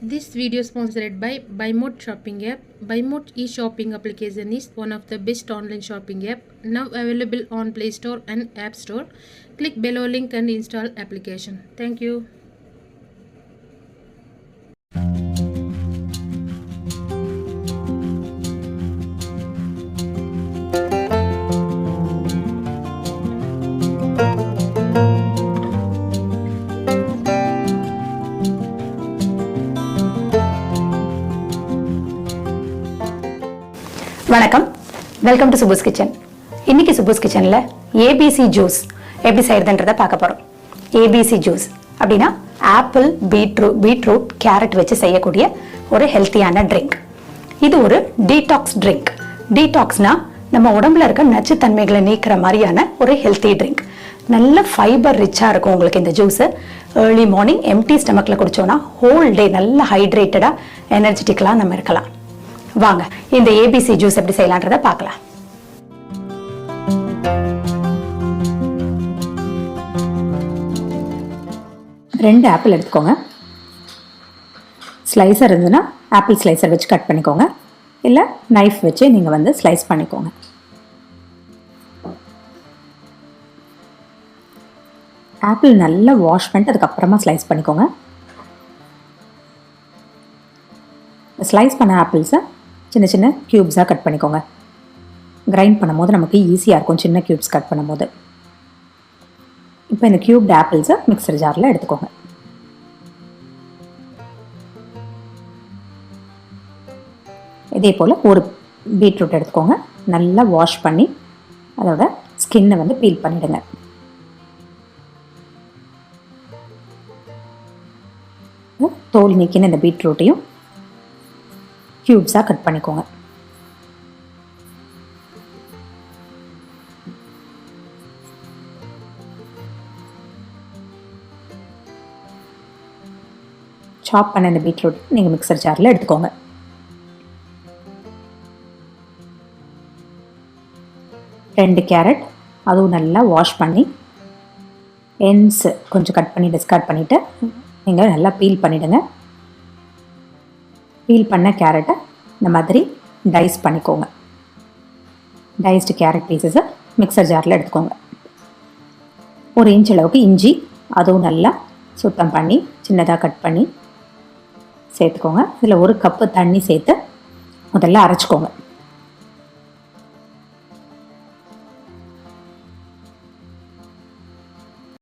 This video is sponsored by BuyMode shopping app. BuyMode e-shopping application is one of the best online shopping app now available on Play Store and App Store. Click below link and install application. Thank you. வணக்கம், welcome to சுபுஸ் kitchen. இன்னைக்கு சுபுஸ் கிச்சனில் ABC juice எப்படி செய்யறதுன்றதை பார்க்க போகிறோம். ABC juice அப்படின்னா apple, beetroot, carrot வச்சு செய்யக்கூடிய ஒரு ஹெல்த்தியான ட்ரிங்க். இது ஒரு டீடாக்ஸ் ட்ரிங்க். டீடாக்ஸ்னா நம்ம உடம்புல இருக்க நச்சுத்தன்மைகளை நீக்கிற மாதிரியான ஒரு ஹெல்த்தி ட்ரிங்க். நல்ல ஃபைபர் ரிச்சாக இருக்கும் உங்களுக்கு இந்த ஜூஸு. ஏர்லி மார்னிங் எம்டி ஸ்டமக்கில் குடித்தோன்னா ஹோல் டே நல்ல ஹைட்ரேட்டடாக எனர்ஜெட்டிக்கலாக நம்ம இருக்கலாம். வாங்க இந்த ஏபிசி ஜூஸ் எப்படி செய்யலான்றத பார்க்கலாம். ரெண்டு ஆப்பிள் எடுத்துக்கோங்க. ஸ்லைசர் இருந்ததுன்னா ஆப்பிள் ஸ்லைசர் வச்சு கட் பண்ணிக்கோங்க, இல்லை நைஃப் வச்சு நீங்கள் ஸ்லைஸ் பண்ணிக்கோங்க. ஆப்பிள் நல்லா வாஷ் பண்ணிட்டு அதுக்கப்புறமா ஸ்லைஸ் பண்ணிக்கோங்க. ஸ்லைஸ் பண்ண ஆப்பிள்ஸை சின்ன சின்ன க்யூப்ஸாக கட் பண்ணிக்கோங்க. கிரைண்ட் பண்ணும்போது நமக்கு ஈஸியாக இருக்கும் சின்ன க்யூப்ஸ் கட் பண்ணும்போது. இப்போ இந்த க்யூப்டு ஆப்பிள்ஸை மிக்சர் ஜாரில் எடுத்துக்கோங்க. இதே போல் ஒரு பீட்ரூட் எடுத்துக்கோங்க. நல்லா வாஷ் பண்ணி அதோட ஸ்கின்னை பீல் பண்ணிவிடுங்க. தோல் நீக்கின இந்த பீட்ரூட்டையும் க்யூப்ஸாக கட் பண்ணிக்கோங்க. சாப் பண்ண இந்த பீட்ரூட் நீங்கள் மிக்சர் ஜாரில் எடுத்துக்கோங்க. ரெண்டு கேரட், அதுவும் நல்லா வாஷ் பண்ணி எண்ட்ஸ் கொஞ்சம் கட் பண்ணி டிஸ்கார்ட் பண்ணிவிட்டு நீங்கள் நல்லா பீல் பண்ணிவிடுங்க. பீல் பண்ண கேரட்டை இந்த மாதிரி டைஸ் பண்ணிக்கோங்க. டைஸ்டு கேரட் பீசஸை மிக்சர் ஜாரில் எடுத்துக்கோங்க. ஒரு இன்ச் அளவுக்கு இஞ்சி, அதுவும் நல்லா சுத்தம் பண்ணி சின்னதாக கட் பண்ணி சேர்த்துக்கோங்க. இதில் ஒரு கப்பு தண்ணி சேர்த்து முதல்ல அரைச்சிக்கோங்க.